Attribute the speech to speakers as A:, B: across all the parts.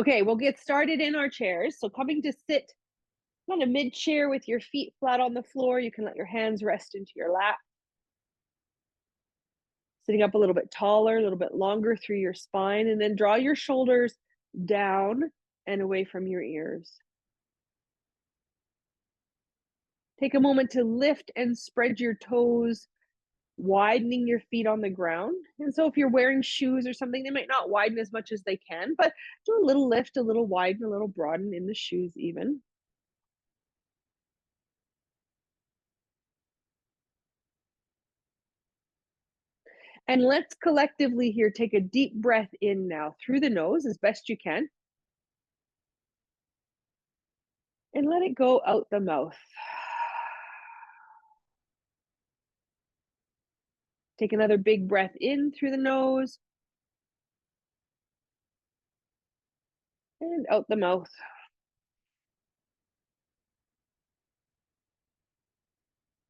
A: Okay, we'll get started in our chairs. So coming to sit on a mid chair with your feet flat on the floor, you can let your hands rest into your lap. Sitting up a little bit taller, a little bit longer through your spine, and then draw your shoulders down and away from your ears. Take a moment to lift and spread your toes, widening your feet on the ground. And so if you're wearing shoes or something, they might not widen as much as they can, but do a little lift, a little widen, a little broaden in the shoes even. And let's collectively here take a deep breath in now through the nose as best you can, and let it go out the mouth. Take another big breath in through the nose and out the mouth.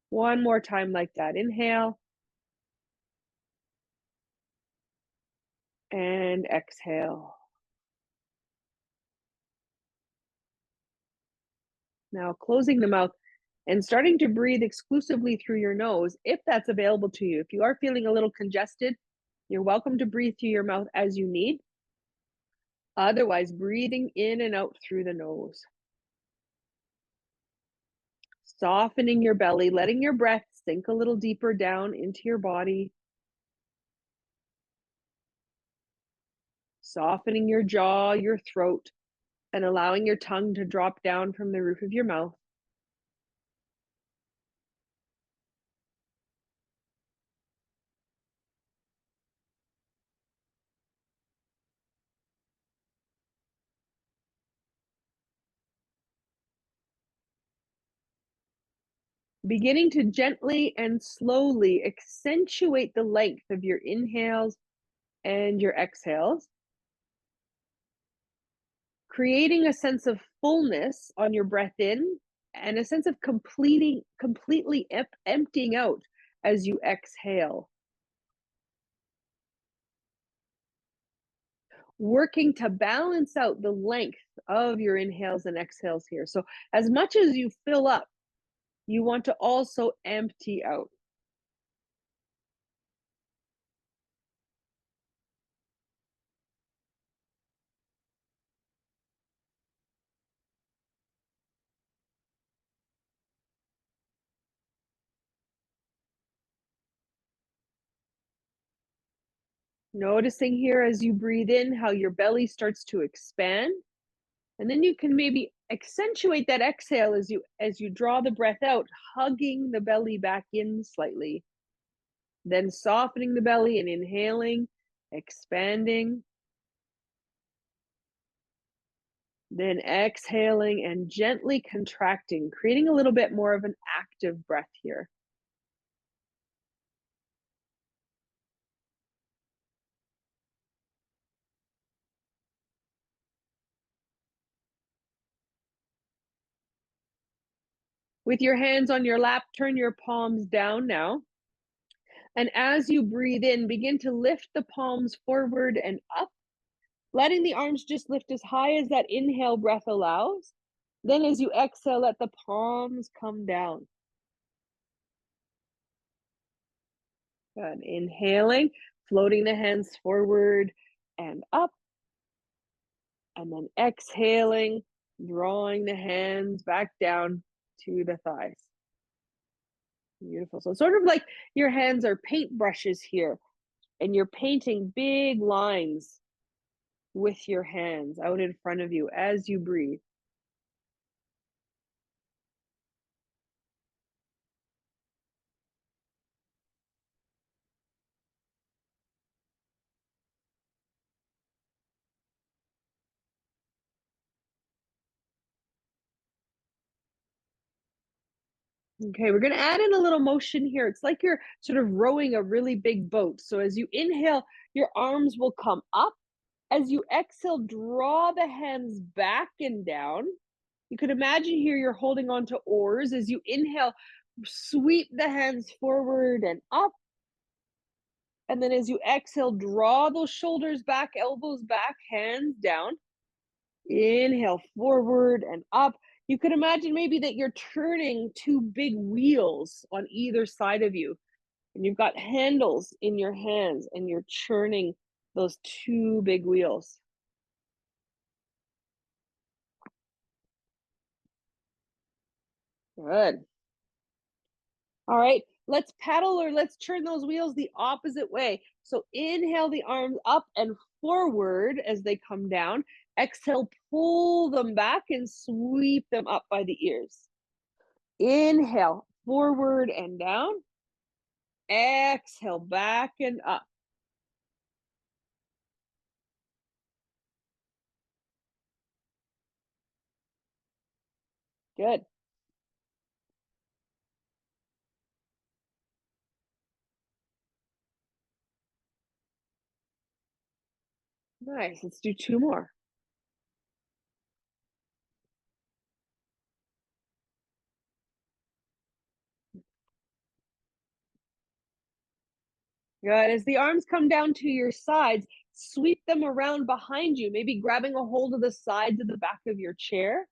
A: One more time like that. Inhale and exhale. Now closing the mouth and starting to breathe exclusively through your nose if that's available to you. If you are feeling a little congested, you're welcome to breathe through your mouth as you need. Otherwise, breathing in and out through the nose. Softening your belly, letting your breath sink a little deeper down into your body. Softening your jaw, your throat, and allowing your tongue to drop down from the roof of your mouth. Beginning to gently and slowly accentuate the length of your inhales and your exhales, creating a sense of fullness on your breath in and a sense of completely emptying out as you exhale. Working to balance out the length of your inhales and exhales here. So as much as you fill up, you want to also empty out. Noticing here as you breathe in how your belly starts to expand. And then you can maybe accentuate that exhale as you draw the breath out, hugging the belly back in slightly. Then softening the belly and inhaling, expanding. Then exhaling and gently contracting, creating a little bit more of an active breath here. With your hands on your lap, turn your palms down now. And as you breathe in, begin to lift the palms forward and up, letting the arms just lift as high as that inhale breath allows. Then as you exhale, let the palms come down. Good. Inhaling, floating the hands forward and up. And then exhaling, drawing the hands back down to the thighs. Beautiful. So sort of like your hands are paint brushes here, and you're painting big lines with your hands out in front of you as you breathe. Okay, we're going to add in a little motion here. It's like you're sort of rowing a really big boat. So as you inhale, your arms will come up. As you exhale, draw the hands back and down. You could imagine here you're holding on to oars. As you inhale, sweep the hands forward and up. And then as you exhale, draw those shoulders back, elbows back, hands down. Inhale forward and up. You could imagine maybe that you're turning two big wheels on either side of you, and you've got handles in your hands, and you're churning those two big wheels. Good. All right, let's paddle or let's turn those wheels the opposite way. So inhale the arms up and forward as they come down. Exhale, pull them back and sweep them up by the ears. Inhale, forward and down. Exhale, back and up. Good. Nice. Let's do two more. Good. As the arms come down to your sides, sweep them around behind you, maybe grabbing a hold of the sides of the back of your chair.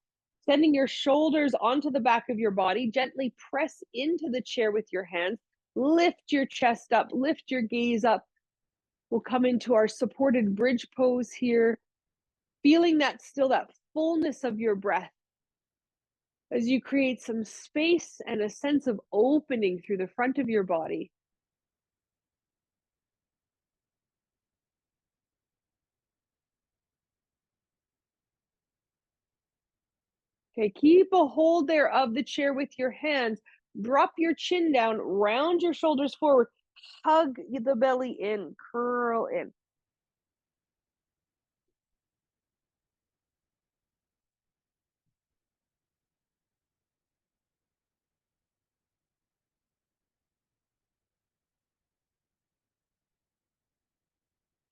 A: Sending your shoulders onto the back of your body, gently press into the chair with your hands. Lift your chest up, lift your gaze up. We'll come into our supported bridge pose here, feeling that fullness of your breath as you create some space and a sense of opening through the front of your body. Okay, keep a hold there of the chair with your hands. Drop your chin down, round your shoulders forward, hug the belly in, curl in.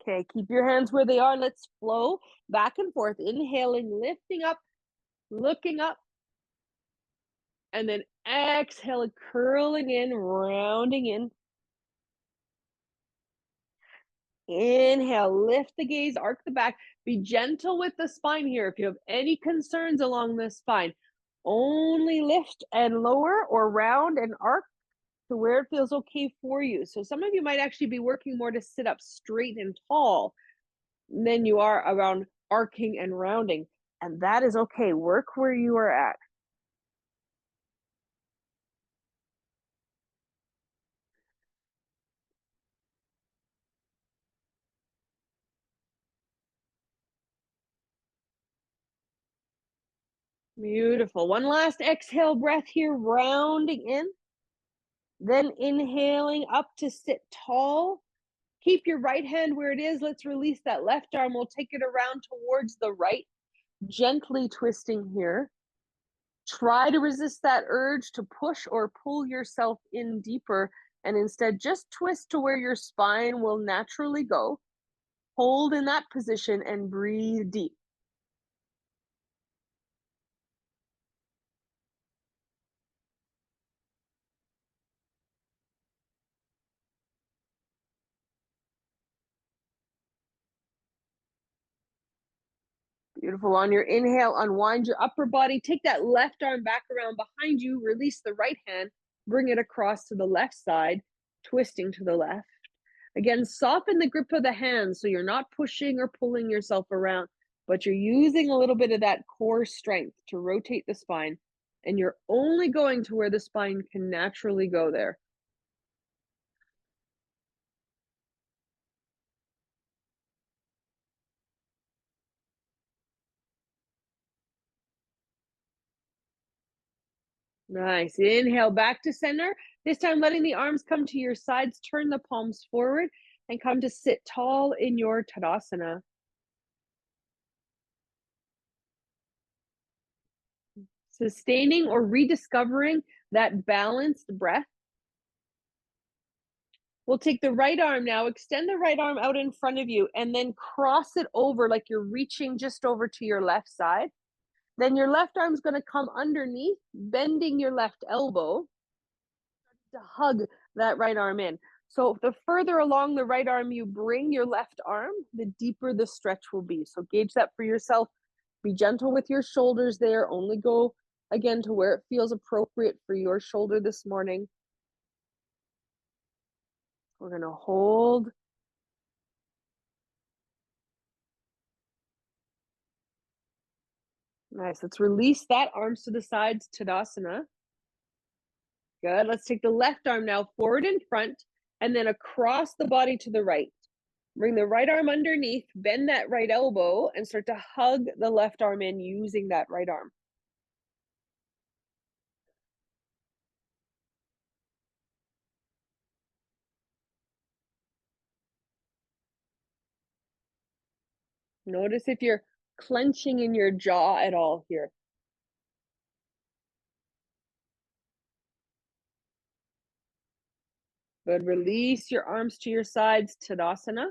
A: Okay, keep your hands where they are. Let's flow back and forth, inhaling, lifting up, looking up, and then exhaling, curling in, rounding in. Inhale, lift the gaze, arc the back. Be gentle with the spine here. If you have any concerns along the spine, only lift and lower or round and arc to where it feels okay for you. So some of you might actually be working more to sit up straight and tall than you are around arcing and rounding. And that is okay. Work where you are at. Beautiful. One last exhale breath here, rounding in, then inhaling up to sit tall. Keep your right hand where it is. Let's release that left arm. We'll take it around towards the right, gently twisting here. Try to resist that urge to push or pull yourself in deeper, and instead just twist to where your spine will naturally go. Hold in that position and breathe deep. Beautiful. On your inhale, unwind your upper body. Take that left arm back around behind you. Release the right hand. Bring it across to the left side, twisting to the left. Again, soften the grip of the hands so you're not pushing or pulling yourself around, but you're using a little bit of that core strength to rotate the spine. And you're only going to where the spine can naturally go there. Nice. Inhale back to center. This time, letting the arms come to your sides, turn the palms forward, and come to sit tall in your Tadasana. Sustaining or rediscovering that balanced breath. We'll take the right arm now, extend the right arm out in front of you, and then cross it over like you're reaching just over to your left side. Then your left arm's going to come underneath, bending your left elbow to hug that right arm in. So the further along the right arm you bring your left arm, the deeper the stretch will be. So gauge that for yourself. Be gentle with your shoulders there. Only go again to where it feels appropriate for your shoulder this morning. We're going to hold. Nice. Let's release that. Arms to the sides, Tadasana. Good. Let's take the left arm now forward in front and then across the body to the right. Bring the right arm underneath, bend that right elbow, and start to hug the left arm in using that right arm. Notice if you're clenching in your jaw at all here. Good. Release your arms to your sides, Tadasana.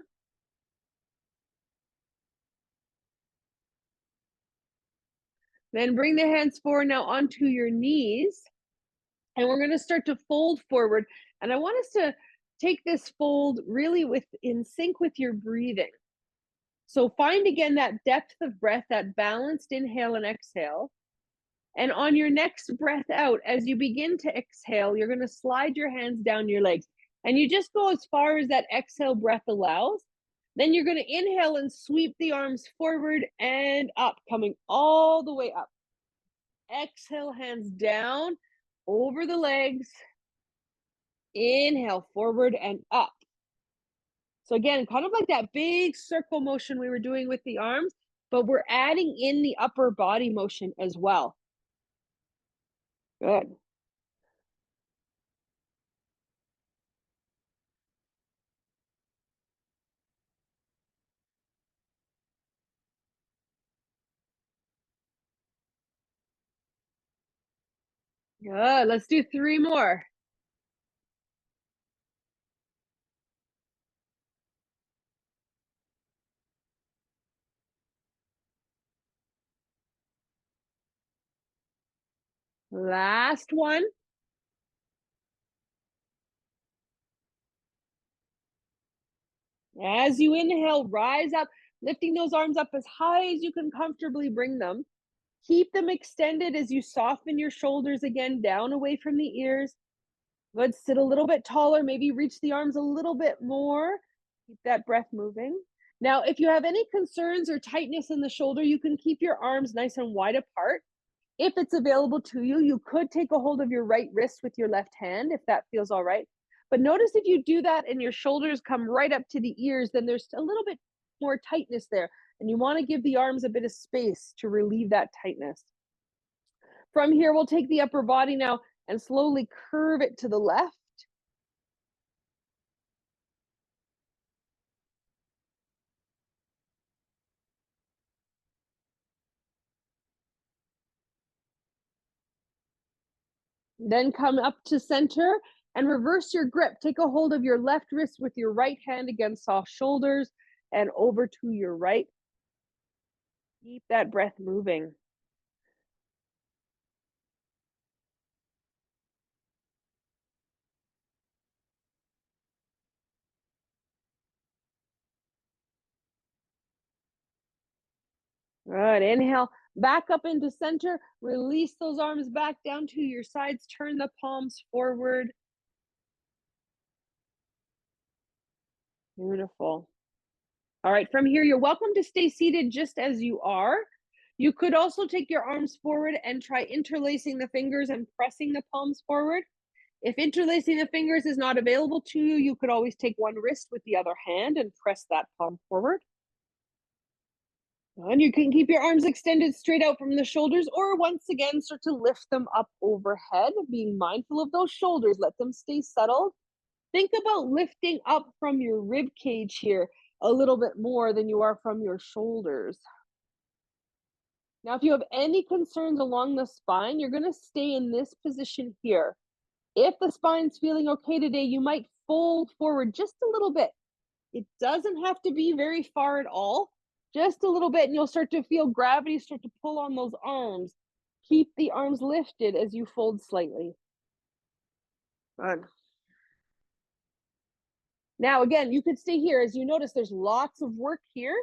A: Then bring the hands forward now onto your knees. And we're going to start to fold forward. And I want us to take this fold really in sync with your breathing. So find again that depth of breath, that balanced inhale and exhale. And on your next breath out, as you begin to exhale, you're going to slide your hands down your legs. And you just go as far as that exhale breath allows. Then you're going to inhale and sweep the arms forward and up, coming all the way up. Exhale, hands down over the legs. Inhale, forward and up. So again, kind of like that big circle motion we were doing with the arms, but we're adding in the upper body motion as well. Good. Good. Let's do 3 more. Last one. As you inhale, rise up, lifting those arms up as high as you can comfortably bring them. Keep them extended as you soften your shoulders again, down away from the ears. Good. Sit a little bit taller, maybe reach the arms a little bit more. Keep that breath moving. Now, if you have any concerns or tightness in the shoulder, you can keep your arms nice and wide apart. If it's available to you, you could take a hold of your right wrist with your left hand if that feels all right. But notice if you do that and your shoulders come right up to the ears, then there's a little bit more tightness there. And you want to give the arms a bit of space to relieve that tightness. From here, we'll take the upper body now and slowly curve it to the left. Then come up to center and reverse your grip. Take a hold of your left wrist with your right hand against soft shoulders and over to your right. Keep that breath moving. Good. Inhale, back up into center. Release those arms back down to your sides. Turn the palms forward. Beautiful. All right, from here, you're welcome to stay seated just as you are. You could also take your arms forward and try interlacing the fingers and pressing the palms forward. If interlacing the fingers is not available to you, you could always take one wrist with the other hand and press that palm forward. And you can keep your arms extended straight out from the shoulders, or once again, start to lift them up overhead, being mindful of those shoulders. Let them stay settled. Think about lifting up from your rib cage here a little bit more than you are from your shoulders. Now, if you have any concerns along the spine, you're going to stay in this position here. If the spine's feeling okay today, you might fold forward just a little bit. It doesn't have to be very far at all, just a little bit, and you'll start to feel gravity start to pull on those arms. Keep the arms lifted as you fold slightly. Good. Now, again, you could stay here. As you notice, there's lots of work here.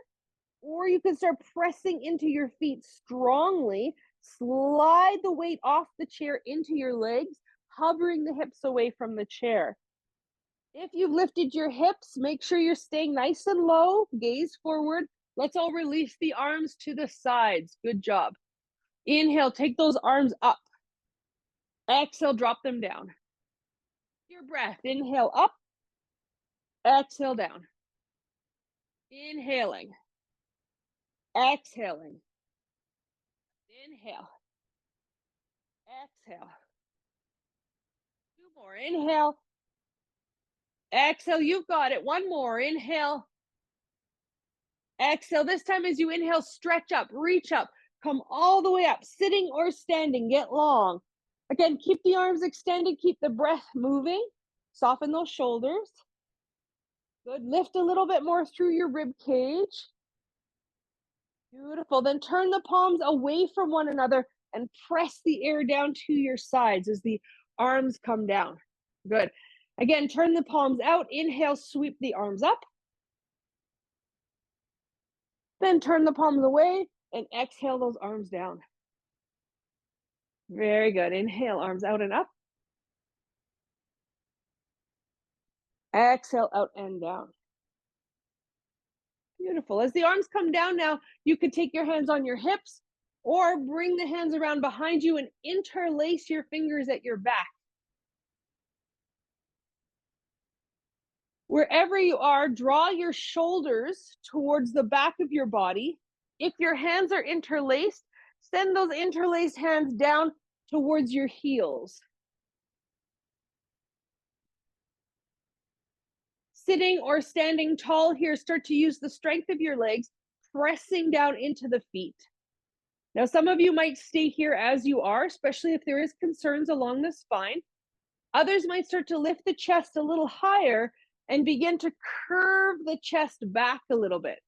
A: Or you can start pressing into your feet strongly. Slide the weight off the chair into your legs, hovering the hips away from the chair. If you've lifted your hips, make sure you're staying nice and low, gaze forward. Let's all release the arms to the sides. Good job. Inhale, take those arms up. Exhale, drop them down. Your breath, inhale up, exhale down. Inhaling, exhaling. Inhale, exhale. Two more, inhale, exhale, you've got it. One more, inhale, exhale. This time as you inhale, stretch up, reach up, come all the way up, sitting or standing, get long. Again, keep the arms extended, keep the breath moving, soften those shoulders. Good, lift a little bit more through your rib cage. Beautiful, then turn the palms away from one another and press the air down to your sides as the arms come down. Good. Again, turn the palms out, inhale, sweep the arms up. Then turn the palms away and exhale those arms down. Very good. Inhale, arms out and up. Exhale, out and down. Beautiful. As the arms come down now, you could take your hands on your hips or bring the hands around behind you and interlace your fingers at your back. Wherever you are, draw your shoulders towards the back of your body. If your hands are interlaced, send those interlaced hands down towards your heels. Sitting or standing tall here, start to use the strength of your legs, pressing down into the feet. Now, some of you might stay here as you are, especially if there is concerns along the spine. Others might start to lift the chest a little higher and begin to curve the chest back a little bit.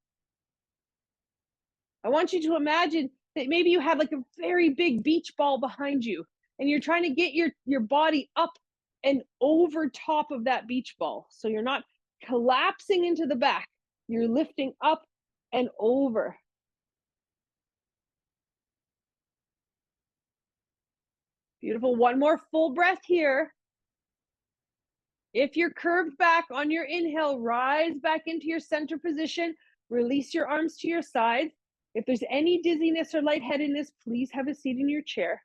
A: I want you to imagine that maybe you have like a very big beach ball behind you and you're trying to get your body up and over top of that beach ball. So you're not collapsing into the back, you're lifting up and over. Beautiful. One more full breath here. If you're curved back on your inhale, rise back into your center position. Release your arms to your sides. If there's any dizziness or lightheadedness, please have a seat in your chair.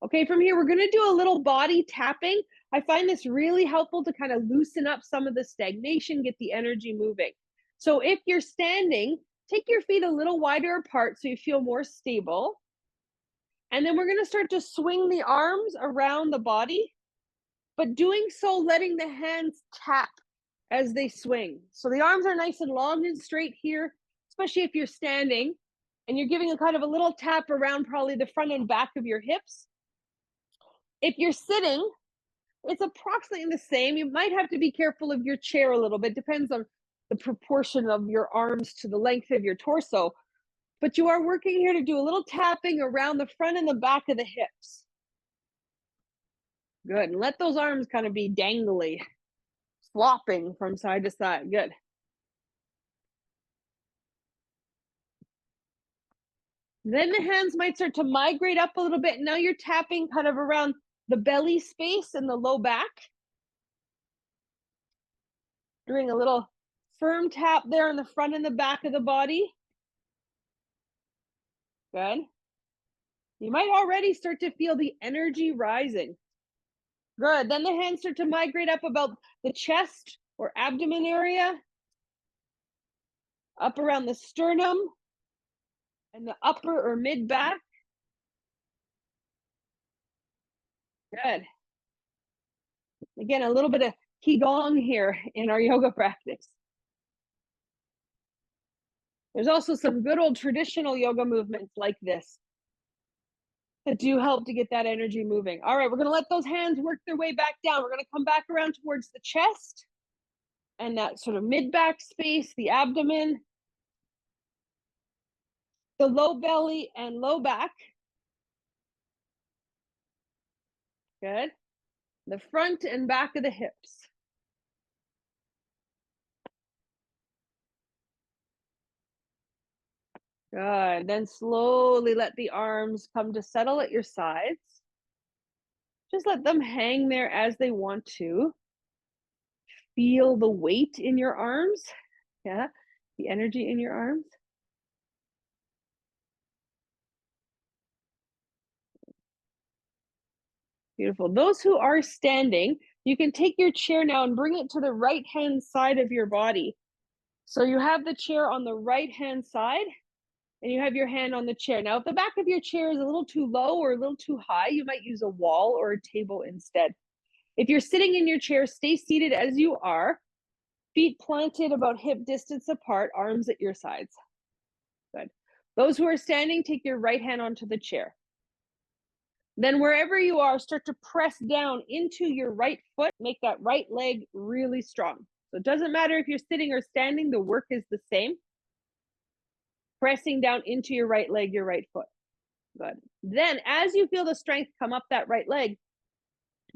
A: Okay, from here, we're going to do a little body tapping. I find this really helpful to kind of loosen up some of the stagnation, get the energy moving. So if you're standing, take your feet a little wider apart so you feel more stable. And then we're going to start to swing the arms around the body, but doing so, letting the hands tap as they swing. So the arms are nice and long and straight here, especially if you're standing, and you're giving a kind of a little tap around probably the front and back of your hips. If you're sitting, it's approximately the same. You might have to be careful of your chair a little bit. Depends on the proportion of your arms to the length of your torso. But you are working here to do a little tapping around the front and the back of the hips. Good. And let those arms kind of be dangly, flopping from side to side. Good. Then the hands might start to migrate up a little bit. Now you're tapping kind of around the belly space and the low back. Doing a little firm tap there in the front and the back of the body. Good. You might already start to feel the energy rising. Good. Then the hands start to migrate up about the chest or abdomen area, up around the sternum and the upper or mid back. Good. Again, a little bit of Qigong here in our yoga practice. There's also some good old traditional yoga movements like this that do help to get that energy moving. All right, we're gonna let those hands work their way back down. We're gonna come back around towards the chest and that sort of mid-back space, the abdomen, the low belly and low back. Good. The front and back of the hips. Good. Then slowly let the arms come to settle at your sides. Just let them hang there as they want to. Feel the weight in your arms. Yeah, the energy in your arms. Beautiful. Those who are standing, you can take your chair now and bring it to the right-hand side of your body. So you have the chair on the right-hand side and you have your hand on the chair. Now, if the back of your chair is a little too low or a little too high, you might use a wall or a table instead. If you're sitting in your chair, stay seated as you are, feet planted about hip distance apart, arms at your sides. Good. Those who are standing, take your right hand onto the chair. Then wherever you are, start to press down into your right foot, make that right leg really strong. So it doesn't matter if you're sitting or standing, the work is the same. Pressing down into your right leg, your right foot. Good. Then as you feel the strength come up that right leg,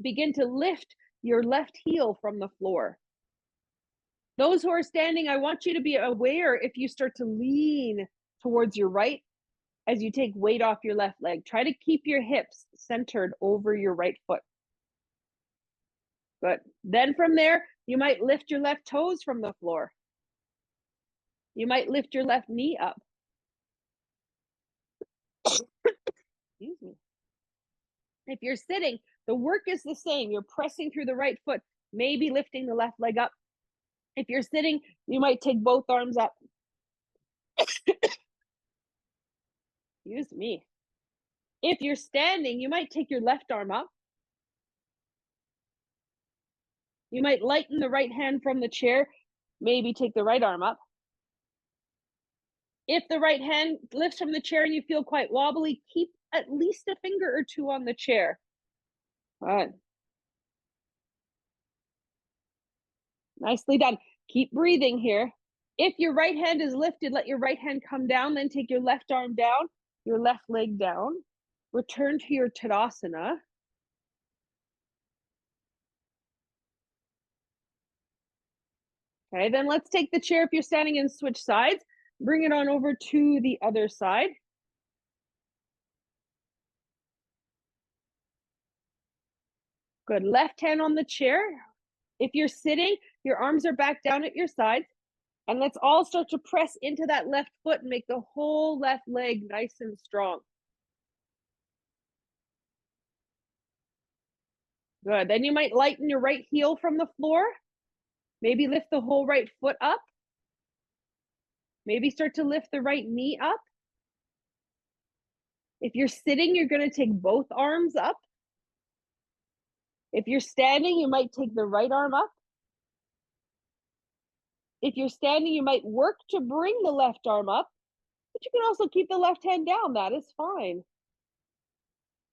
A: begin to lift your left heel from the floor. Those who are standing, I want you to be aware if you start to lean towards your right as you take weight off your left leg. Try to keep your hips centered over your right foot. Good. Then from there, you might lift your left toes from the floor. You might lift your left knee up. Excuse me. If you're sitting, the work is the same. You're pressing through the right foot, maybe lifting the left leg up. If you're sitting, you might take both arms up. Excuse me. If you're standing, you might take your left arm up. You might lighten the right hand from the chair, maybe take the right arm up. If the right hand lifts from the chair and you feel quite wobbly, keep at least a finger or two on the chair. Good. Nicely done. Keep breathing here. If your right hand is lifted, let your right hand come down, then take your left arm down, your left leg down. Return to your Tadasana. Okay, then let's take the chair if you're standing and switch sides. Bring it on over to the other side. Good. Left hand on the chair. If you're sitting, your arms are back down at your sides. And let's all start to press into that left foot and make the whole left leg nice and strong. Good. Then you might lighten your right heel from the floor. Maybe lift the whole right foot up. Maybe start to lift the right knee up. If you're sitting, you're going to take both arms up. If you're standing, you might take the right arm up. If you're standing, you might work to bring the left arm up, but you can also keep the left hand down. That is fine.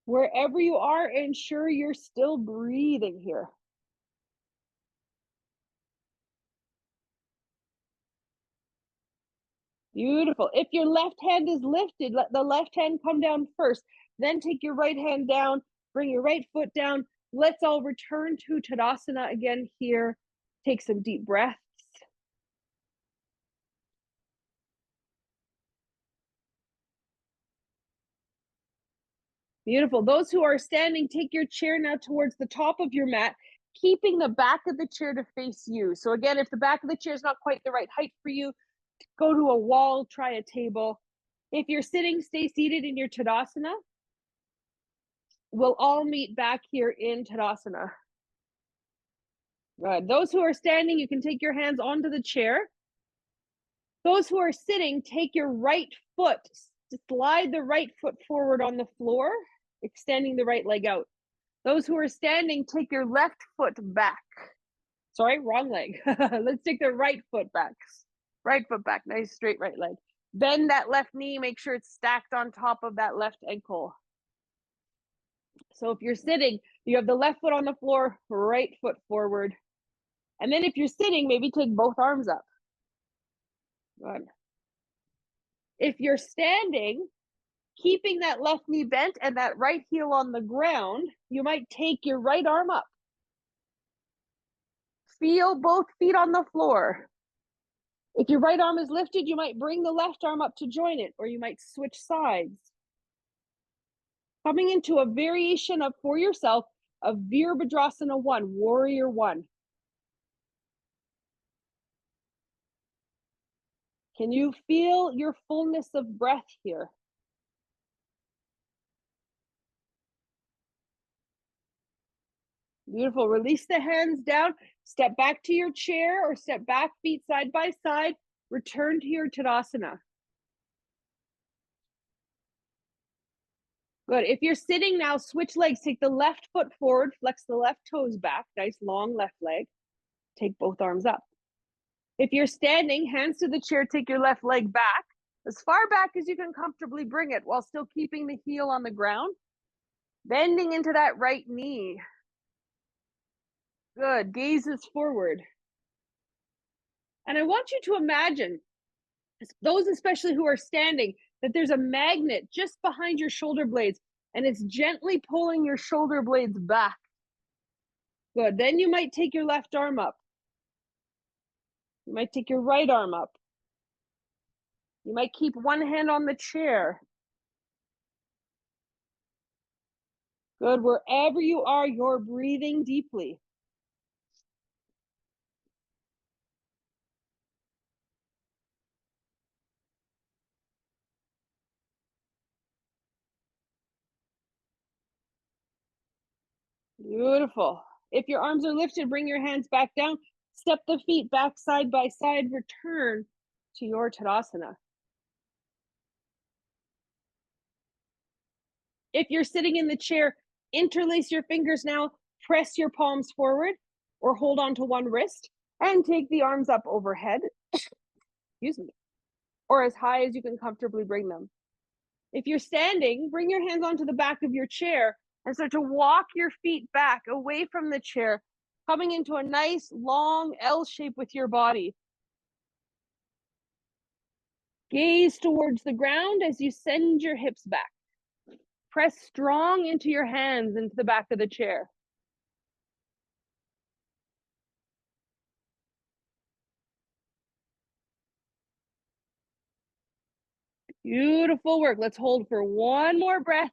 A: Wherever you are, ensure you're still breathing here. Beautiful. If your left hand is lifted, let the left hand come down first. Then take your right hand down, bring your right foot down. Let's all return to Tadasana again here. Take some deep breaths. Beautiful. Those who are standing, take your chair now towards the top of your mat, keeping the back of the chair to face you. So again, if the back of the chair is not quite the right height for you, go to a wall, try a table. If you're sitting, stay seated in your Tadasana. We'll all meet back here in Tadasana. Good. Those who are standing, you can take your hands onto the chair. Those who are sitting, take your right foot, slide the right foot forward on the floor, extending the right leg out. Those who are standing, take your left foot back. Sorry, wrong leg. Let's take the right foot back. Right foot back, nice straight right leg. Bend that left knee, make sure it's stacked on top of that left ankle. So if you're sitting, you have the left foot on the floor, right foot forward. And then if you're sitting, maybe take both arms up. Good. If you're standing, keeping that left knee bent and that right heel on the ground, you might take your right arm up. Feel both feet on the floor. If your right arm is lifted, you might bring the left arm up to join it, or you might switch sides. Coming into a variation of, for yourself, of Virabhadrasana 1, Warrior 1. Can you feel your fullness of breath here? Beautiful. Release the hands down. Step back to your chair or step back, feet side by side. Return to your Tadasana. Good. If you're sitting now, switch legs. Take the left foot forward, flex the left toes back. Nice long left leg. Take both arms up. If you're standing, hands to the chair, take your left leg back, as far back as you can comfortably bring it while still keeping the heel on the ground. Bending into that right knee. Good. Gazes forward. And I want you to imagine, those especially who are standing, that there's a magnet just behind your shoulder blades and it's gently pulling your shoulder blades back. Good. Then you might take your left arm up. You might take your right arm up. You might keep one hand on the chair. Good. Wherever you are, you're breathing deeply. Beautiful. If your arms are lifted, bring your hands back down. Step the feet back side by side. Return to your Tadasana. If you're sitting in the chair, interlace your fingers now. Press your palms forward or hold on to one wrist and take the arms up overhead. Excuse me. Or as high as you can comfortably bring them. If you're standing, bring your hands onto the back of your chair and start to walk your feet back away from the chair, coming into a nice long L shape with your body. Gaze towards the ground as you send your hips back. Press strong into your hands into the back of the chair. Beautiful work. Let's hold for one more breath.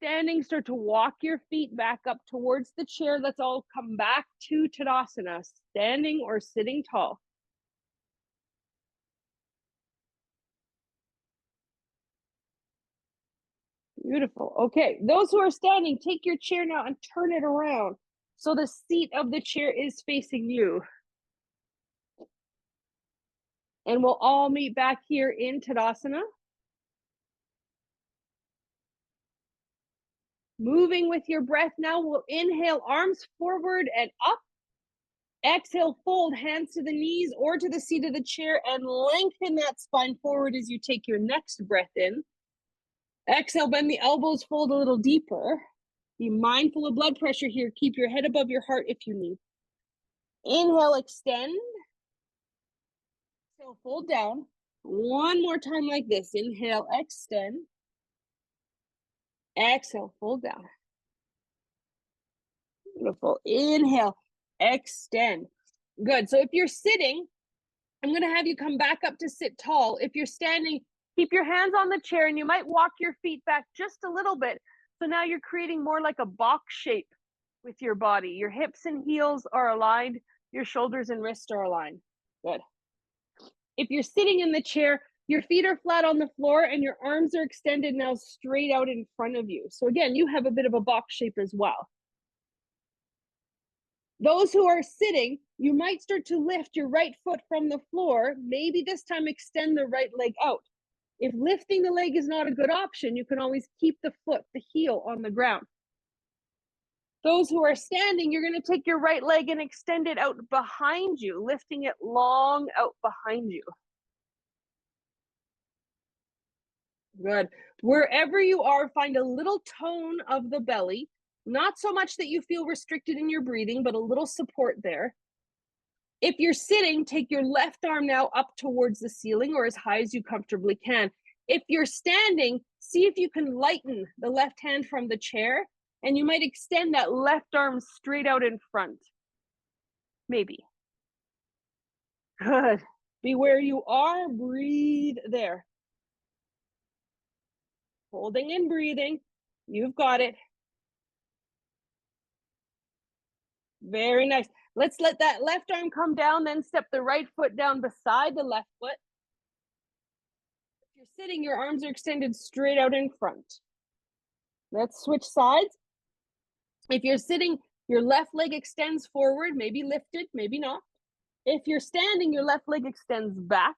A: Standing, start to walk your feet back up towards the chair. Let's all come back to Tadasana, standing or sitting tall. Beautiful. Okay, those who are standing, take your chair now and turn it around so the seat of the chair is facing you. And we'll all meet back here in Tadasana. Moving with your breath now, we'll inhale, arms forward and up. Exhale, fold hands to the knees or to the seat of the chair and lengthen that spine forward as you take your next breath in. Exhale, bend the elbows, fold a little deeper. Be mindful of blood pressure here. Keep your head above your heart if you need. Inhale, extend. Exhale, fold down. One more time like this. Inhale, extend. Exhale, fold down. Beautiful. Inhale, extend. Good. So if you're sitting, I'm going to have you come back up to sit tall. If you're standing, keep your hands on the chair and you might walk your feet back just a little bit. So now you're creating more like a box shape with your body. Your hips and heels are aligned. Your shoulders and wrists are aligned. Good. If you're sitting in the chair, your feet are flat on the floor and your arms are extended now straight out in front of you. So again, you have a bit of a box shape as well. Those who are sitting, you might start to lift your right foot from the floor. Maybe this time extend the right leg out. If lifting the leg is not a good option, you can always keep the foot, the heel on the ground. Those who are standing, you're going to take your right leg and extend it out behind you, lifting it long out behind you. Good. Wherever you are, find a little tone of the belly. Not so much that you feel restricted in your breathing, but a little support there. If you're sitting, take your left arm now up towards the ceiling or as high as you comfortably can. If you're standing, see if you can lighten the left hand from the chair, and you might extend that left arm straight out in front. Maybe. Good. Be where you are, breathe there. Holding and breathing. You've got it. Very nice. Let's let that left arm come down, then step the right foot down beside the left foot. If you're sitting, your arms are extended straight out in front. Let's switch sides. If you're sitting, your left leg extends forward, maybe lifted, maybe not. If you're standing, your left leg extends back.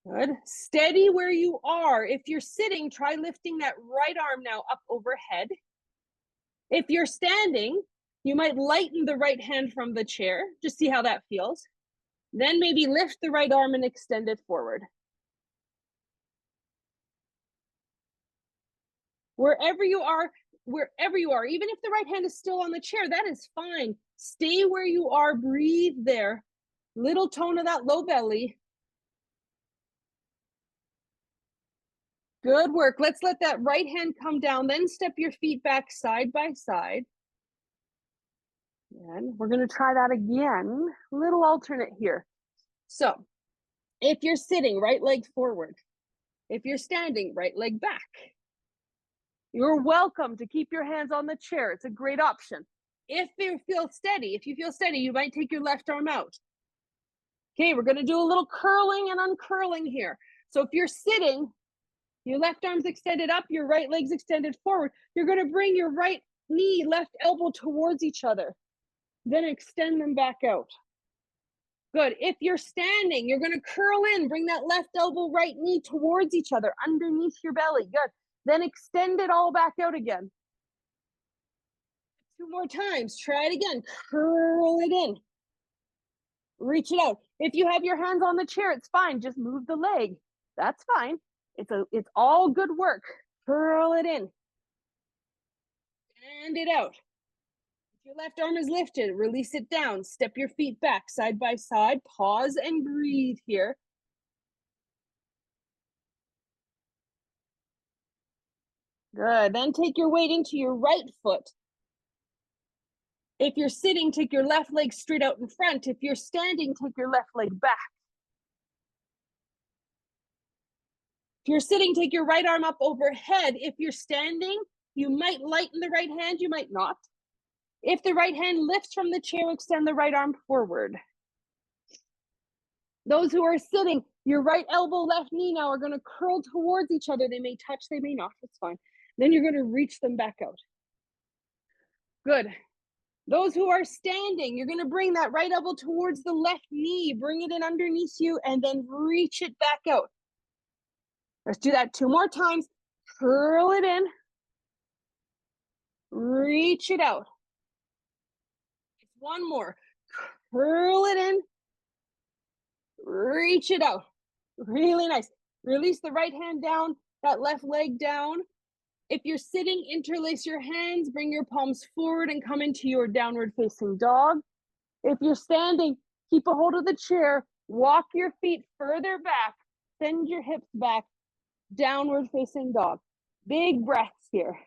A: Good. Steady where you are. If you're sitting, try lifting that right arm now up overhead. If you're standing, you might lighten the right hand from the chair. Just see how that feels. Then maybe lift the right arm and extend it forward. Wherever you are, even if the right hand is still on the chair, that is fine. Stay where you are, breathe there. Little tone of that low belly. Good work. Let's let that right hand come down, then step your feet back side by side. And we're going to try that again. Little alternate here. So if you're sitting, right leg forward. If you're standing, right leg back. You're welcome to keep your hands on the chair. It's a great option. If you feel steady, you might take your left arm out. Okay, we're going to do a little curling and uncurling here. So if you're sitting, your left arm's extended up, your right leg's extended forward. You're going to bring your right knee, left elbow towards each other. Then extend them back out. Good. If you're standing, you're going to curl in, bring that left elbow, right knee towards each other, underneath your belly. Good. Then extend it all back out again. 2 more times. Try it again. Curl it in. Reach it out. If you have your hands on the chair, it's fine. Just move the leg. That's fine. It's all good work. Curl it in. And it out. If your left arm is lifted, release it down. Step your feet back side by side. Pause and breathe here. Good. Then take your weight into your right foot. If you're sitting, take your left leg straight out in front. If you're standing, take your left leg back. If you're sitting, take your right arm up overhead. If you're standing, you might lighten the right hand, you might not. If the right hand lifts from the chair, extend the right arm forward. Those who are sitting, your right elbow, left knee now are going to curl towards each other. They may touch, they may not. It's fine. Then you're going to reach them back out. Good. Those who are standing, you're going to bring that right elbow towards the left knee, bring it in underneath you, and then reach it back out. Let's do that 2 more times. Curl it in. Reach it out. 1 more. Curl it in. Reach it out. Really nice. Release the right hand down, that left leg down. If you're sitting, interlace your hands, bring your palms forward and come into your downward facing dog. If you're standing, keep a hold of the chair, walk your feet further back, send your hips back, downward facing dog. Big breaths here.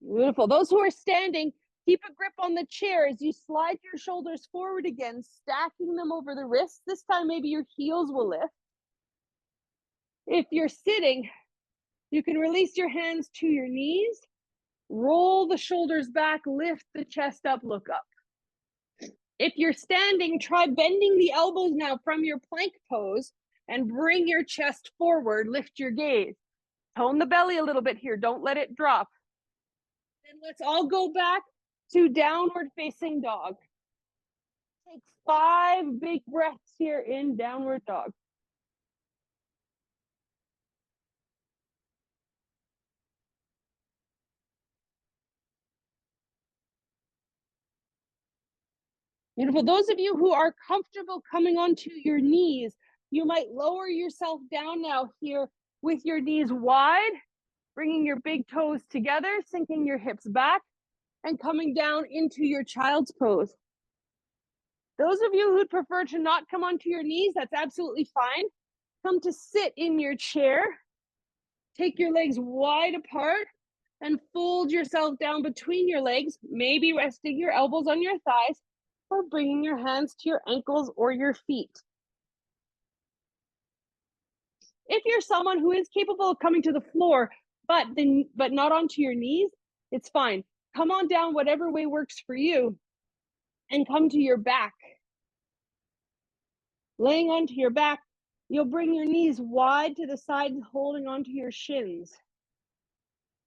A: Beautiful. Those who are standing, keep a grip on the chair as you slide your shoulders forward again, stacking them over the wrists. This time, maybe your heels will lift. If you're sitting, you can release your hands to your knees, roll the shoulders back, lift the chest up, look up. If you're standing, try bending the elbows now from your plank pose and bring your chest forward, lift your gaze. Tone the belly a little bit here, don't let it drop. Then let's all go back to downward facing dog. Take 5 big breaths here in downward dog. Beautiful. Those of you who are comfortable coming onto your knees, you might lower yourself down now here with your knees wide, bringing your big toes together, sinking your hips back, and coming down into your child's pose. Those of you who'd prefer to not come onto your knees, that's absolutely fine. Come to sit in your chair. Take your legs wide apart. And fold yourself down between your legs, maybe resting your elbows on your thighs or bringing your hands to your ankles or your feet. If you're someone who is capable of coming to the floor, but not onto your knees, it's fine. Come on down whatever way works for you and come to your back. Laying onto your back, you'll bring your knees wide to the side, holding onto your shins.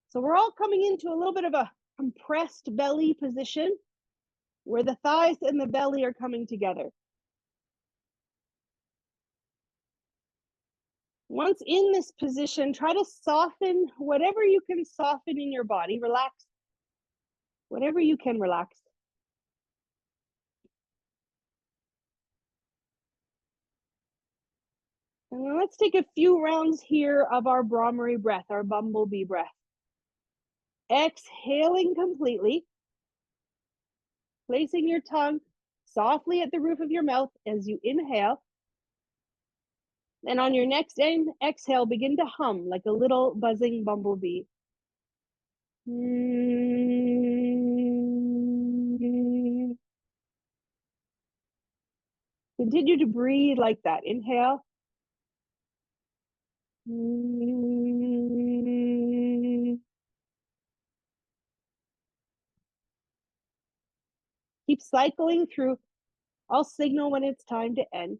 A: So we're all coming into a little bit of a compressed belly position where the thighs and the belly are coming together. Once in this position, try to soften whatever you can soften in your body. Relax whatever you can relax. And then let's take a few rounds here of our Brahmari breath, our bumblebee breath. Exhaling completely, placing your tongue softly at the roof of your mouth as you inhale. And on your next exhale, begin to hum like a little buzzing bumblebee. Continue to breathe like that. Inhale. Keep cycling through. I'll signal when it's time to end.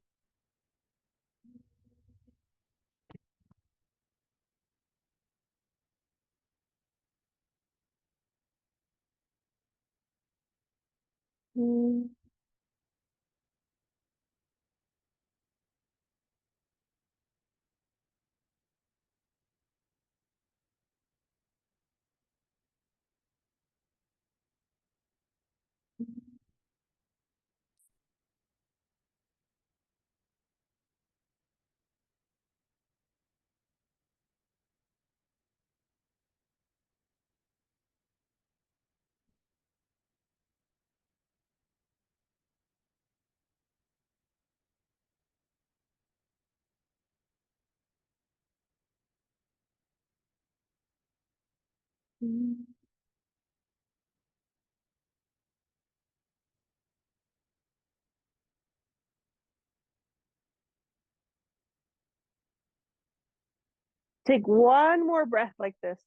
A: Take one more breath like this.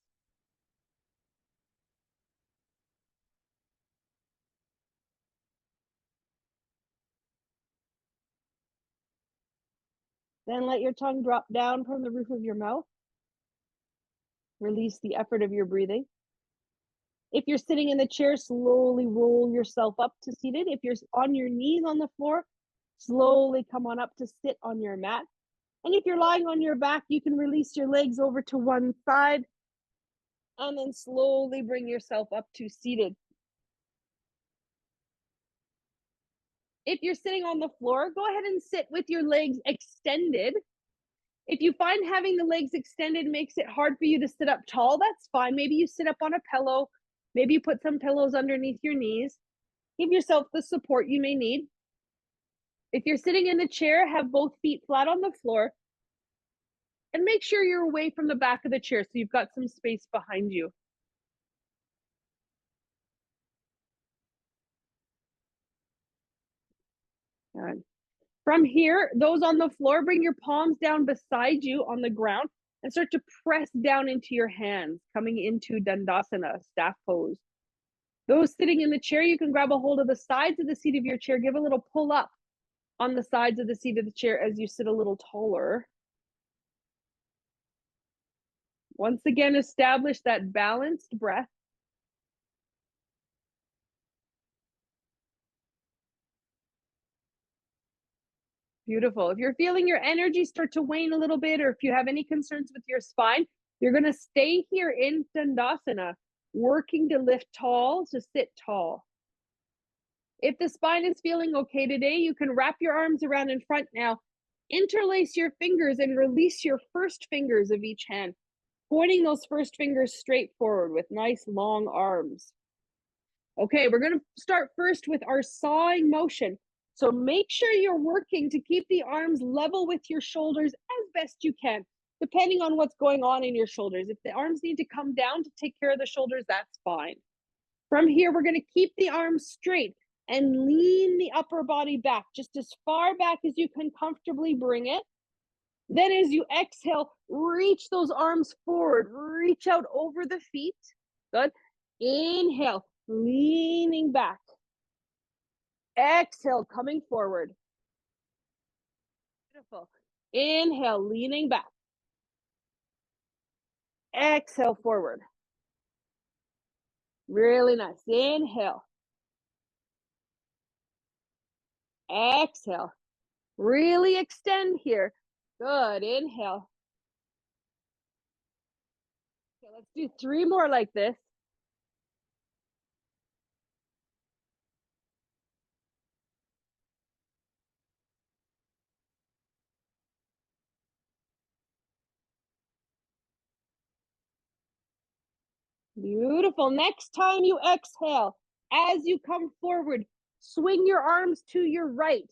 A: Then let your tongue drop down from the roof of your mouth. Release the effort of your breathing. If you're sitting in the chair, slowly roll yourself up to seated. If you're on your knees on the floor, slowly come on up to sit on your mat. And if you're lying on your back, you can release your legs over to one side and then slowly bring yourself up to seated. If you're sitting on the floor, go ahead and sit with your legs extended. If you find having the legs extended makes it hard for you to sit up tall, that's fine. Maybe you sit up on a pillow. Maybe you put some pillows underneath your knees. Give yourself the support you may need. If you're sitting in the chair, have both feet flat on the floor. And make sure you're away from the back of the chair so you've got some space behind you. Good. From here, those on the floor, bring your palms down beside you on the ground and start to press down into your hands, coming into Dandasana, staff pose. Those sitting in the chair, you can grab a hold of the sides of the seat of your chair. Give a little pull up on the sides of the seat of the chair as you sit a little taller. Once again, establish that balanced breath. Beautiful. If you're feeling your energy start to wane a little bit, or if you have any concerns with your spine, you're going to stay here in Dandasana, working to lift tall, to sit tall. If the spine is feeling okay today, you can wrap your arms around in front now, interlace your fingers and release your first fingers of each hand, pointing those first fingers straight forward with nice long arms. Okay, we're going to start first with our sawing motion. So make sure you're working to keep the arms level with your shoulders as best you can. depending on what's going on in your shoulders. If the arms need to come down to take care of the shoulders, that's fine. From here, we're going to keep the arms straight and lean the upper body back, just as far back as you can comfortably bring it. Then as you exhale, reach those arms forward, reach out over the feet. Good. Inhale, leaning back. Exhale, coming forward. Beautiful. Inhale, leaning back. Exhale, forward. Really nice. Inhale. Exhale. Really extend here. Good. Inhale. Okay, let's do 3 more like this. Beautiful. Next time you exhale, as you come forward, swing your arms to your right.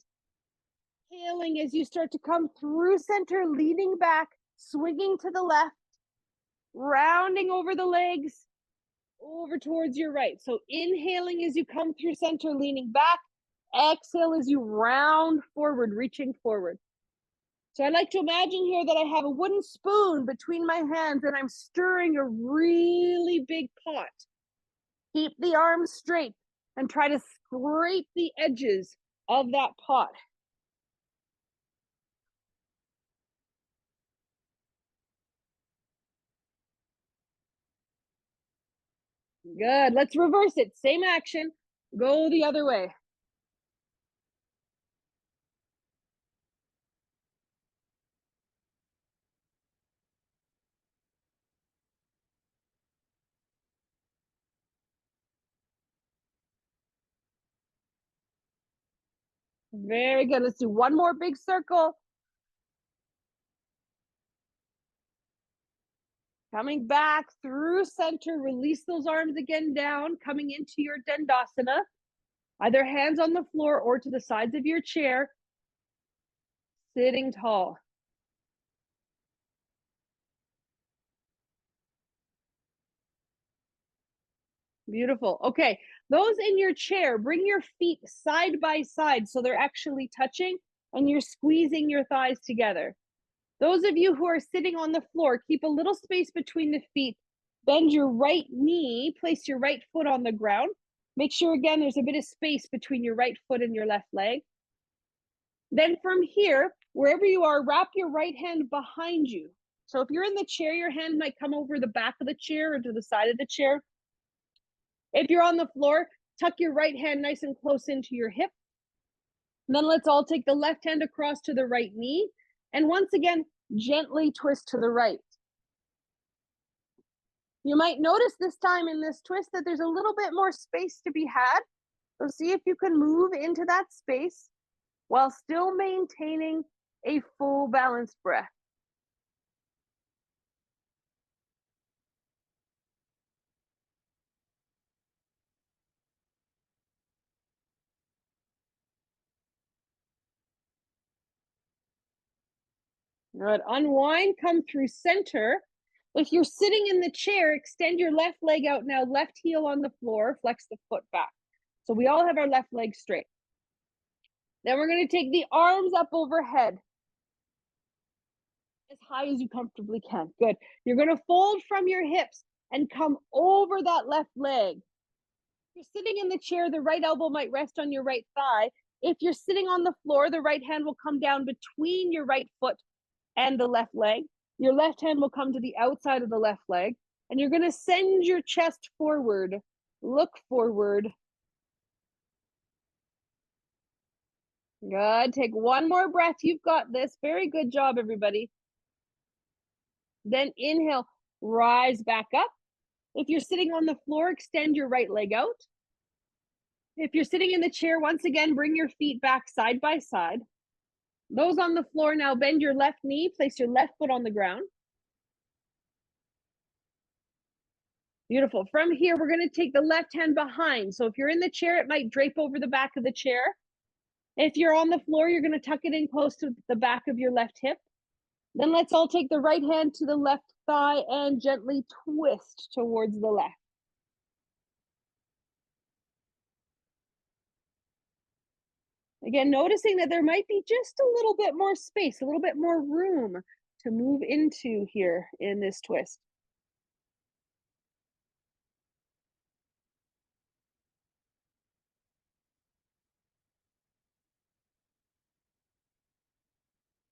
A: Exhaling as you start to come through center, leaning back, swinging to the left, rounding over the legs, over towards your right. So inhaling as you come through center, leaning back. Exhale as you round forward, reaching forward. So I like to imagine here that I have a wooden spoon between my hands and I'm stirring a really big pot. Keep the arms straight and try to scrape the edges of that pot. Good. Let's reverse it. Same action. Go the other way. Very good. Let's do one more big circle. Coming back through center, release those arms again down, coming into your Dandasana. Either hands on the floor or to the sides of your chair. Sitting tall. Beautiful. Okay, those in your chair, bring your feet side by side so they're actually touching and you're squeezing your thighs together. Those of you who are sitting on the floor, keep a little space between the feet. Bend your right knee, place your right foot on the ground. Make sure, again, there's a bit of space between your right foot and your left leg. Then from here, wherever you are, wrap your right hand behind you. So if you're in the chair, your hand might come over the back of the chair or to the side of the chair. If you're on the floor, tuck your right hand nice and close into your hip. And then let's all take the left hand across to the right knee. And once again, gently twist to the right. You might notice this time in this twist that there's a little bit more space to be had. So see if you can move into that space while still maintaining a full balanced breath. Good. Unwind, come through center. If you're sitting in the chair, extend your left leg out now, left heel on the floor, flex the foot back. So we all have our left leg straight. Then we're going to take the arms up overhead. As high as you comfortably can. Good. You're going to fold from your hips and come over that left leg. If you're sitting in the chair, the right elbow might rest on your right thigh. If you're sitting on the floor, the right hand will come down between your right foot and the left leg. Your left hand will come to the outside of the left leg. And you're going to send your chest forward. Look forward. Good. Take one more breath. You've got this. Very good job, everybody. Then inhale, rise back up. If you're sitting on the floor, extend your right leg out. If you're sitting in the chair, once again, bring your feet back side by side. Those on the floor, now bend your left knee, place your left foot on the ground. Beautiful. From here, we're going to take the left hand behind. So if you're in the chair, it might drape over the back of the chair. If you're on the floor, you're going to tuck it in close to the back of your left hip. Then let's all take the right hand to the left thigh and gently twist towards the left. Again, noticing that there might be just a little bit more space, a little bit more room to move into here in this twist.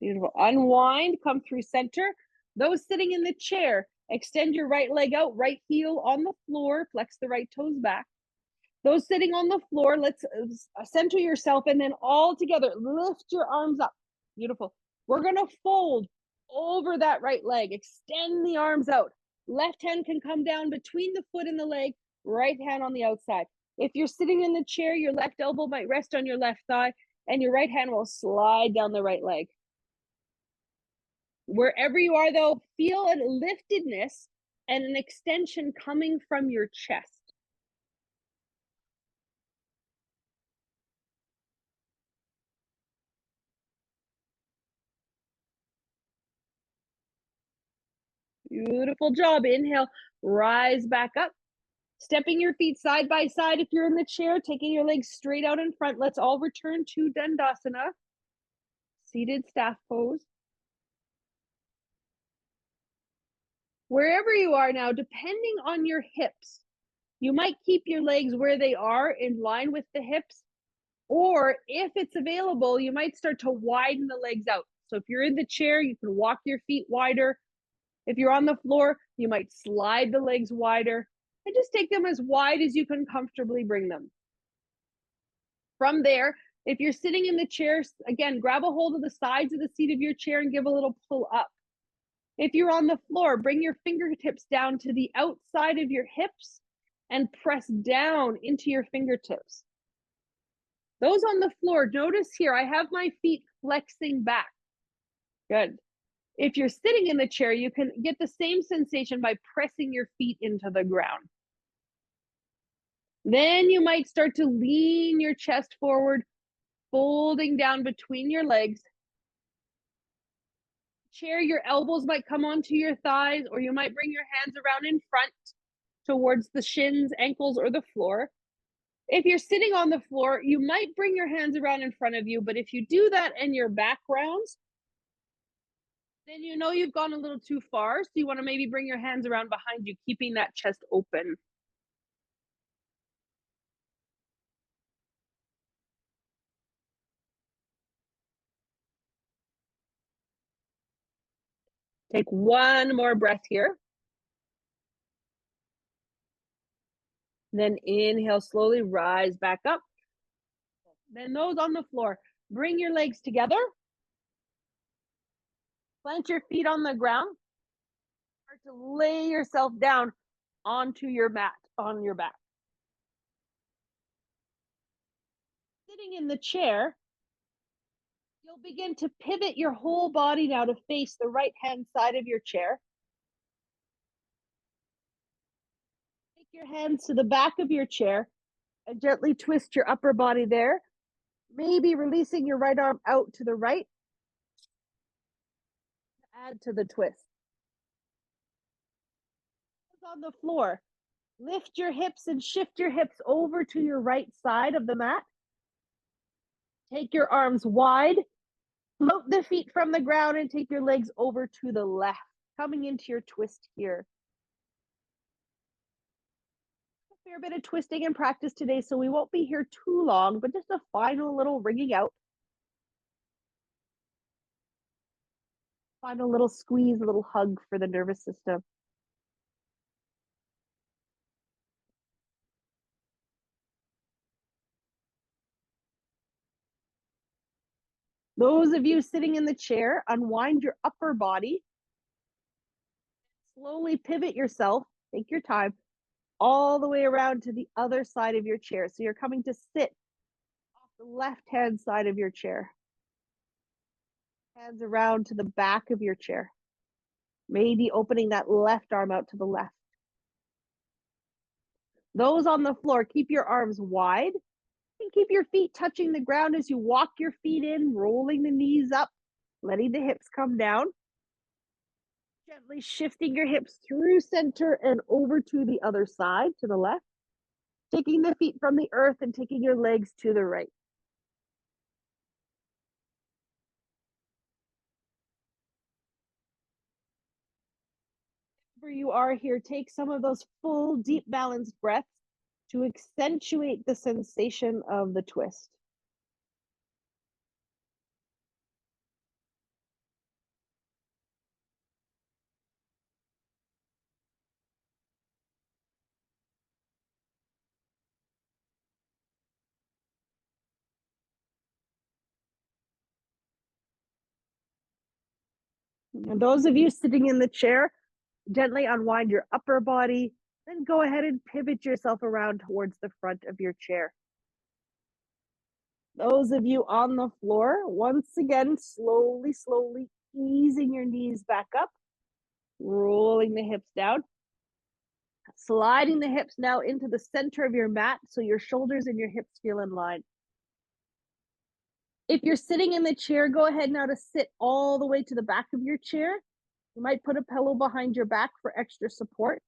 A: Beautiful. Unwind, come through center. Those sitting in the chair, extend your right leg out, right heel on the floor, flex the right toes back. Those sitting on the floor, let's center yourself and then all together, lift your arms up. Beautiful. We're going to fold over that right leg, extend the arms out. Left hand can come down between the foot and the leg, right hand on the outside. If you're sitting in the chair, your left elbow might rest on your left thigh and your right hand will slide down the right leg. Wherever you are, though, feel a liftedness and an extension coming from your chest. Beautiful job. Inhale, rise back up. Stepping your feet side by side if you're in the chair, taking your legs straight out in front. Let's all return to Dandasana, seated staff pose. Wherever you are now, depending on your hips, you might keep your legs where they are in line with the hips, or if it's available, you might start to widen the legs out. So if you're in the chair, you can walk your feet wider. If you're on the floor, you might slide the legs wider and just take them as wide as you can comfortably bring them. From there, if you're sitting in the chair, again, grab a hold of the sides of the seat of your chair and give a little pull up. If you're on the floor, bring your fingertips down to the outside of your hips and press down into your fingertips. Those on the floor, notice here, I have my feet flexing back. Good. If you're sitting in the chair, you can get the same sensation by pressing your feet into the ground. Then you might start to lean your chest forward, folding down between your legs. Chair, your elbows might come onto your thighs, or you might bring your hands around in front towards the shins, ankles, or the floor. If you're sitting on the floor, you might bring your hands around in front of you, but if you do that and your back rounds, then you know you've gone a little too far. So you want to maybe bring your hands around behind you, keeping that chest open. Take one more breath here. Then inhale, slowly rise back up. Then those on the floor, bring your legs together. Plant your feet on the ground. Start to lay yourself down onto your mat, on your back. Sitting in the chair, you'll begin to pivot your whole body now to face the right-hand side of your chair. Take your hands to the back of your chair and gently twist your upper body there. Maybe releasing your right arm out to the right. Add to the twist. On the floor, lift your hips and shift your hips over to your right side of the mat. Take your arms wide, float the feet from the ground and take your legs over to the left, coming into your twist here. A fair bit of twisting and practice today, so we won't be here too long, but just a final little wringing out. Final little squeeze, a little hug for the nervous system. Those of you sitting in the chair, unwind your upper body. Slowly pivot yourself, take your time, all the way around to the other side of your chair. So you're coming to sit off the left-hand side of your chair. Hands around to the back of your chair. Maybe opening that left arm out to the left. Those on the floor, keep your arms wide and keep your feet touching the ground as you walk your feet in, rolling the knees up, letting the hips come down. Gently shifting your hips through center and over to the other side, to the left, taking the feet from the earth and taking your legs to the right. Where you are here, take some of those full, deep, balanced breaths to accentuate the sensation of the twist. And those of you sitting in the chair, gently unwind your upper body, then go ahead and pivot yourself around towards the front of your chair. Those of you on the floor, once again, slowly, slowly easing your knees back up, rolling the hips down, sliding the hips now into the center of your mat so your shoulders and your hips feel in line. If you're sitting in the chair, go ahead now to sit all the way to the back of your chair. You might put a pillow behind your back for extra support.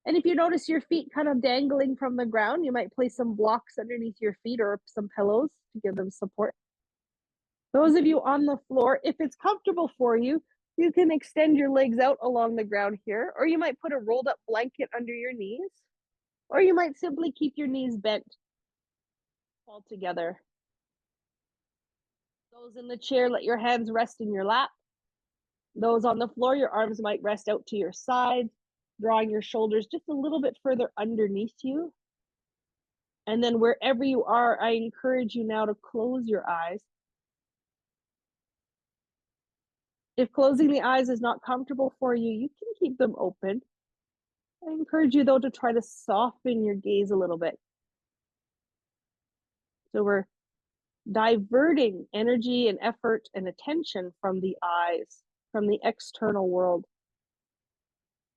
A: And if you notice your feet kind of dangling from the ground, you might place some blocks underneath your feet or some pillows to give them support. Those of you on the floor, if it's comfortable for you, you can extend your legs out along the ground here, or you might put a rolled up blanket under your knees, or you might simply keep your knees bent all together. Those in the chair, let your hands rest in your lap. Those on the floor, your arms might rest out to your side, drawing your shoulders just a little bit further underneath you. And then wherever you are, I encourage you now to close your eyes. If closing the eyes is not comfortable for you, you can keep them open. I encourage you, though, to try to soften your gaze a little bit. So we're diverting energy and effort and attention from the eyes, from the external world,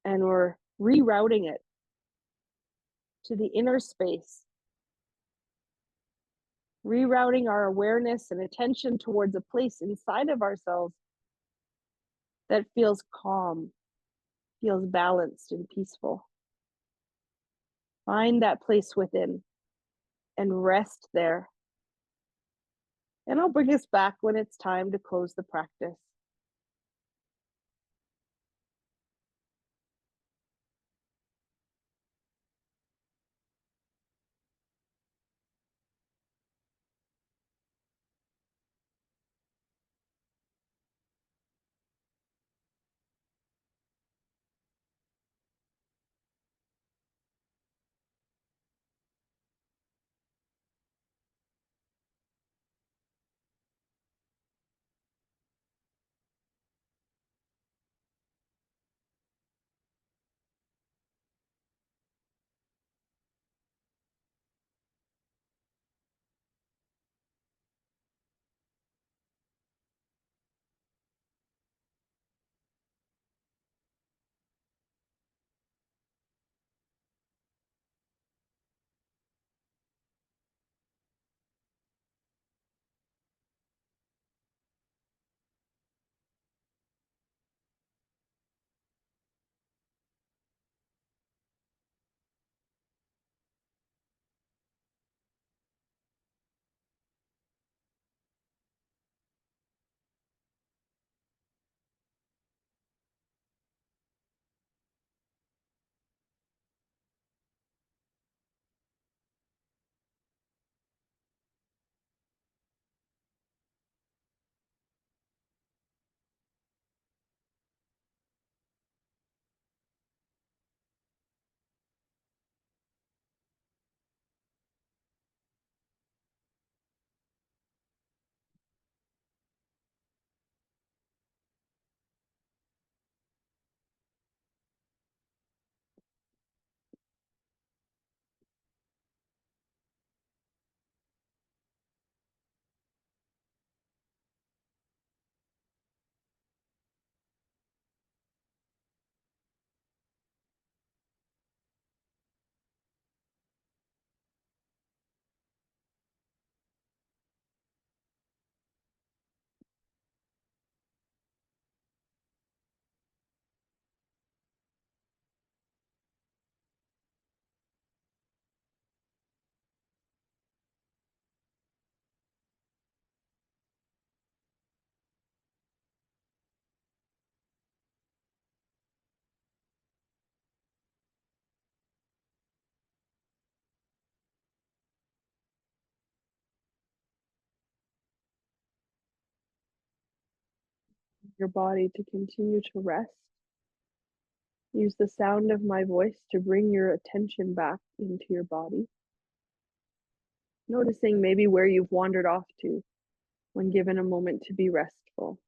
A: and we're rerouting it to the inner space, rerouting our awareness and attention towards a place inside of ourselves that feels calm, feels balanced and peaceful. Find that place within and rest there. And I'll bring us back when it's time to close the practice. your body to continue to rest. Use the sound of my voice to bring your attention back into your body. Noticing maybe where you've wandered off to when given a moment to be restful.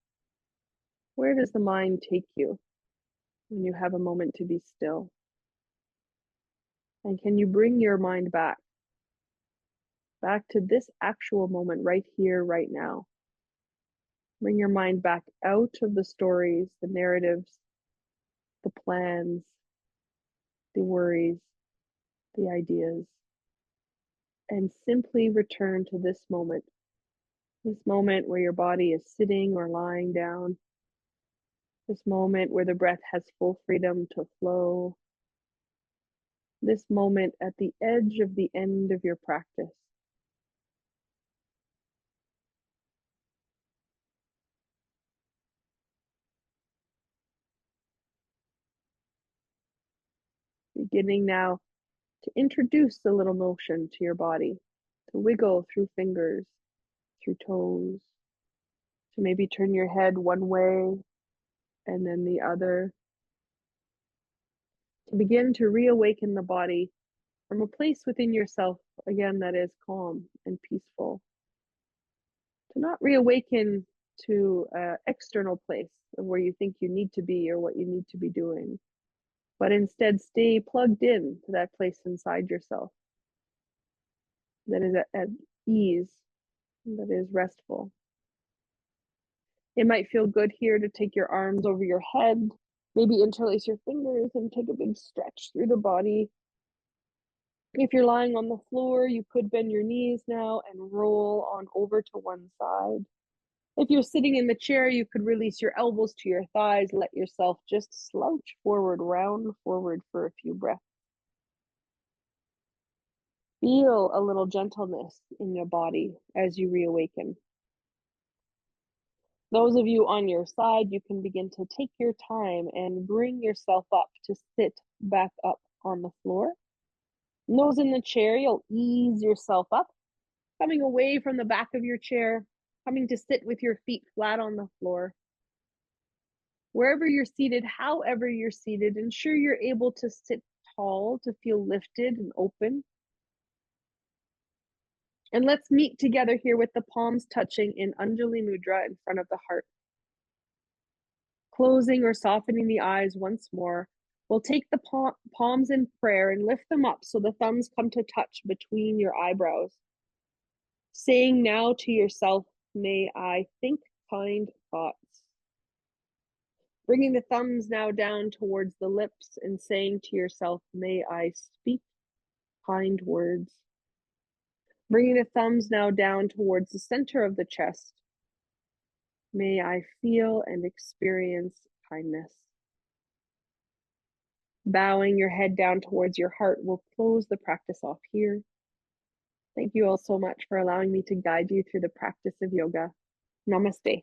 A: Where does the mind take you when you have a moment to be still? And can you bring your mind back to this actual moment right here, right now? Bring your mind back out of the stories, the narratives, the plans, the worries, the ideas, and simply return to this moment where your body is sitting or lying down, this moment where the breath has full freedom to flow, this moment at the edge of the end of your practice. Beginning now to introduce a little motion to your body, to wiggle through fingers, through toes, to maybe turn your head one way and then the other, to begin to reawaken the body from a place within yourself, again, that is calm and peaceful. To not reawaken to an external place of where you think you need to be or what you need to be doing, but instead stay plugged in to that place inside yourself that is at ease, that is restful. It might feel good here to take your arms over your head, maybe interlace your fingers and take a big stretch through the body. If you're lying on the floor, you could bend your knees now and roll on over to one side. If you're sitting in the chair, you could release your elbows to your thighs, let yourself just slouch forward, round forward for a few breaths. Feel a little gentleness in your body as you reawaken. Those of you on your side, you can begin to take your time and bring yourself up to sit back up on the floor. And those in the chair, you'll ease yourself up, coming away from the back of your chair, coming to sit with your feet flat on the floor. Wherever you're seated, however you're seated, ensure you're able to sit tall, to feel lifted and open. And let's meet together here with the palms touching in Anjali Mudra in front of the heart. Closing or softening the eyes once more, we'll take the palms in prayer and lift them up so the thumbs come to touch between your eyebrows. Saying now to yourself, may I think kind thoughts. Bringing the thumbs now down towards the lips and saying to yourself, may I speak kind words. Bringing the thumbs now down towards the center of the chest. May I feel and experience kindness. Bowing your head down towards your heart, we'll close the practice off here. Thank you all so much for allowing me to guide you through the practice of yoga. Namaste.